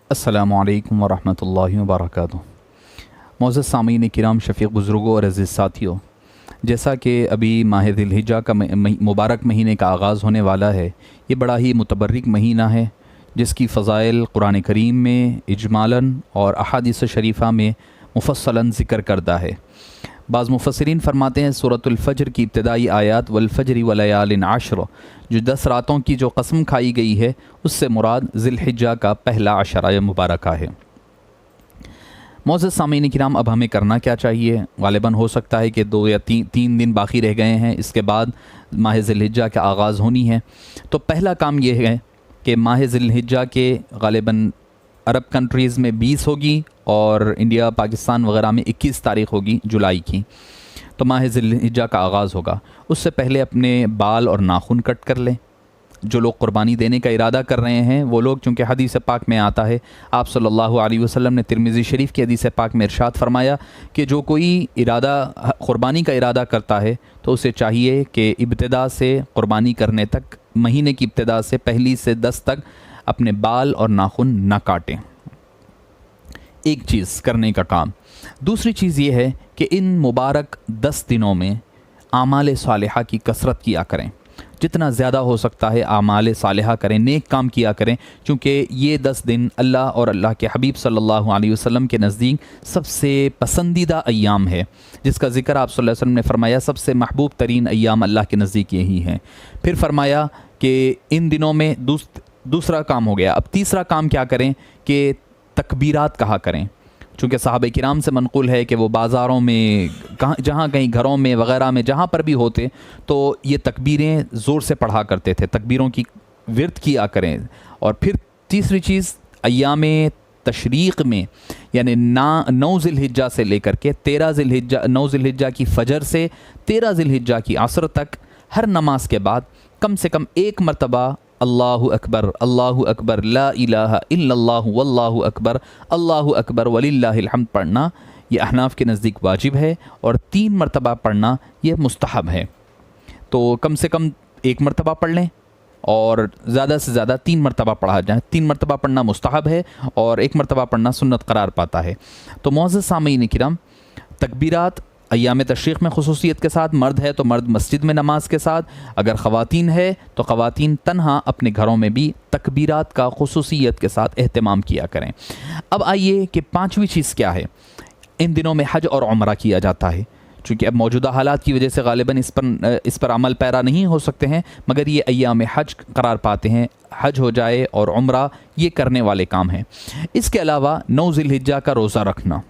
अस्सलामु अलैकुम वरहमतुल्लाहि वबरकातुहू। मोअज़्ज़ज़ सामीन किराम, शफ़ीक़ बुज़ुर्गों और अज़ीज़ साथियों, जैसा कि अभी माह ज़िलहिज्जा का मुबारक महीने का आगाज़ होने वाला है, ये बड़ा ही मुतबर्रिक महीना है जिसकी फ़ज़ाइल कुरान करीम में इजमालन और अहादीस शरीफ़ा में मुफ़स्सलन ज़िक्र करदा है। बाज़ मुफ़स्सिरीन फरमाते हैं सूरतुल फ़ज्र की इब्तिदाई आयात वल फ़ज्रि व लयालिन आश्र, जो 10 रातों की जो कसम खाई गई है उससे मुराद ज़िलहिज्जा का पहला अशरा मुबारका है। मोअज़्ज़ज़ सामीन किराम, अब हमें करना क्या चाहिए? गालिबन हो सकता है कि 2 या 3 दिन बाकी रह गए हैं, इसके बाद माह ज़िलहिज्जा का आगाज़ होनी है। तो पहला काम यह है कि माह ज़िलहिज्जा के गालिबन अरब कंट्रीज़ में 20 होगी और इंडिया पाकिस्तान वगैरह में 21 तारीख़ होगी जुलाई की। तो माह ज़िलहिज्जा का आगाज़ होगा, उससे पहले अपने बाल और नाखून कट कर लें। जो लोग कुर्बानी देने का इरादा कर रहे हैं वो लोग, चूँकि हदीस पाक में आता है, आप सल्लल्लाहु अलैहि वसल्लम ने तिरमिज़ी शरीफ की हदीस पाक में इरशाद फरमाया कि जो कोई कुर्बानी का इरादा करता है तो उसे चाहिए कि इब्तिदा से कुर्बानी करने तक, महीने की इब्तिदा से पहली से 10 तक अपने बाल और नाखून ना काटें। एक चीज़ करने का काम। दूसरी चीज़ ये है कि इन मुबारक 10 दिनों में आमाल सालिहा की कसरत किया करें, जितना ज़्यादा हो सकता है आमाल सालिहा करें, नेक काम किया करें, क्योंकि ये 10 दिन अल्लाह और अल्लाह के हबीब सल्लल्लाहु अलैहि वसल्लम के नज़दीक सबसे पसंदीदा अय्याम है, जिसका ज़िक्र आप सल्लल्लाहु अलैहि वसल्लम ने फरमाया सबसे महबूब तरीन अय्याम अल्लाह के नज़दीक यही हैं। फिर फरमाया कि इन दिनों में दूसरा काम हो गया। अब तीसरा काम क्या करें कि तकबीरात कहा करें, चूँकि सहाबे किराम से मनक़ूल है कि वो बाज़ारों में, जहाँ कहीं घरों में वग़ैरह में जहाँ पर भी होते तो ये तकबीरें ज़ोर से पढ़ा करते थे, तकबीरों की विर्द किया करें। और फिर तीसरी चीज़, अय्याम तशरीक़ में यानी 9 ज़िलहिज्जा से लेकर के 9 ज़िलहिज्जा की फ़जर से 13 ज़िलहिज्जा की असर तक हर नमाज के बाद कम से कम 1 मरतबा अल्लाहु अकबर ला इलाहा इल्लल्लाहु वल्लाहु अकबर वलिल्लाहिल हम्द पढ़ना ये अहनाफ के नज़दीक वाजिब है, और 3 मरतबा पढ़ना ये मुस्तहब है। तो कम से कम 1 मरतबा पढ़ लें और ज़्यादा से ज़्यादा 3 मरतबा पढ़ा जाए। 3 मरतबा पढ़ना मुस्तहब है और 1 मरतबा पढ़ना सुन्नत करार पाता है। तो मुअज़्ज़ज़ सामीन किराम, तकबीरात अय्याम तशरीक़ में ख़ुसूसियत के साथ, मर्द है तो मर्द मस्जिद में नमाज के साथ, अगर ख़वातीन है तो ख़वातीन तन्हा अपने घरों में भी तकबीरात का ख़ुसूसियत के साथ एहतमाम किया करें। अब आइए कि 5वीं चीज़ क्या है। इन दिनों में हज और उम्रा किया जाता है, चूँकि अब मौजूदा हालात की वजह से गालिबन इस पर अमल पैरा नहीं हो सकते हैं, मगर ये अय्याम हज करार पाते हैं। हज हो जाए और उम्रा ये करने वाले काम हैं। इसके अलावा 9 ज़िलहिज्जा का रोज़ा रखना,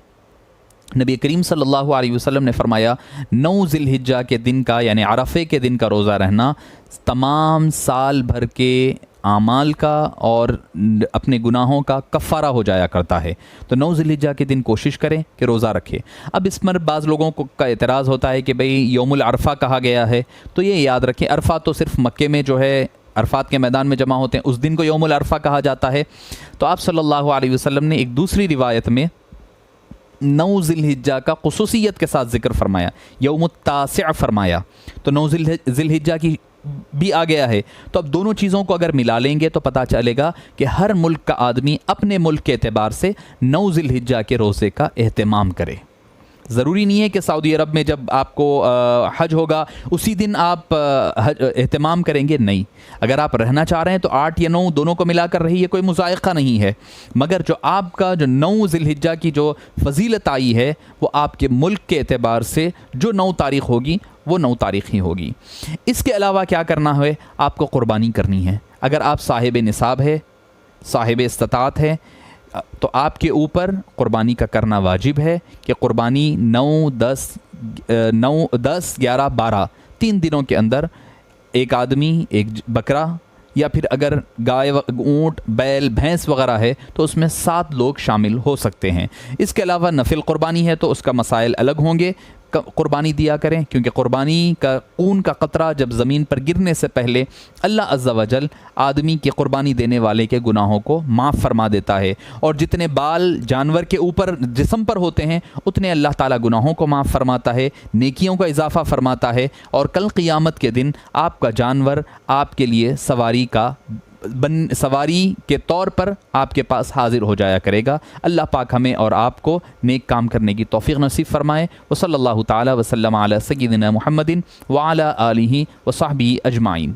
नबी करीम सल्लल्लाहु अलैहि वसल्लम ने फरमाया 9 ज़िलहिज्जा के दिन का यानी अरफ़े के दिन का रोज़ा रहना तमाम साल भर के आमाल का और अपने गुनाहों का कफ़ारा हो जाया करता है। तो 9 ज़िलहिज्जा के दिन कोशिश करें कि रोज़ा रखें। अब इस पर बाज़ लोगों का एतराज़ होता है कि भाई यौमुल अरफ़ा कहा गया है, तो ये याद रखें अरफ़ा तो सिर्फ़ मक्के में जो है अरफ़ात के मैदान में जमा होते हैं, उस दिन को यौमुल अरफ़ा कहा जाता है। तो आप सल्लल्लाहु अलैहि वसल्लम ने एक दूसरी रिवायत में 9 ज़िलहिज्जा का ख़ुसूसियत के साथ ज़िक्र फरमाया, यौमुत तासिअ फरमाया। तो 9 ज़िलहिज्जा की भी आ गया है। तो अब दोनों चीज़ों को अगर मिला लेंगे तो पता चलेगा कि हर मुल्क का आदमी अपने मुल्क के एतबार से 9 ज़िलहिज्जा के रोज़े का एहतमाम करे। ज़रूरी नहीं है कि सऊदी अरब में जब आपको हज होगा उसी दिन आप एहतमाम करेंगे, नहीं। अगर आप रहना चाह रहे हैं तो 8 या 9 दोनों को मिलाकर रहिए, कोई मुज़ायक़ा नहीं है। मगर जो आपका जो 9 ज़िलहिज्जा की जो फजीलत आई है वो आपके मुल्क के एतबार से जो 9 तारीख़ होगी वो 9 तारीख़ ही होगी। इसके अलावा क्या करना है, आपको क़ुरबानी करनी है। अगर आप साहिब निसाब है, साहिब इस्तात है, तो आपके ऊपर क़ुरबानी का करना वाजिब है कि क़ुरबानी 9, 10, 11, 12 3 दिनों के अंदर एक आदमी एक बकरा, या फिर अगर गाय, ऊँट, बैल, भैंस वगैरह है तो उसमें 7 लोग शामिल हो सकते हैं। इसके अलावा नफिल क़ुरबानी है तो उसका मसाइल अलग होंगे। क़ुरबानी दिया करें, क्योंकि क़ुरबानी का खून का कतरा जब ज़मीन पर गिरने से पहले अल्लाह अज़्ज़ा वजल आदमी के क़ुरबानी देने वाले के गुनाहों को माफ़ फरमा देता है, और जितने बाल जानवर के ऊपर जिस्म पर होते हैं उतने अल्लाह ताला गुनाहों को माफ़ फरमाता है, नेकियों का इजाफ़ा फरमाता है, और कल क़ियामत के दिन आपका जानवर आपके लिए सवारी का سواری کے طور پر آپ کے پاس حاضر ہو جایا کرے گا۔ اللہ پاک ہمیں اور آپ کو نیک کام کرنے کی توفیق نصیب فرمائے۔ وصلی اللہ تعالی وسلم علی سیدنا محمد وعلی آلہ وصحبہ اجمعین۔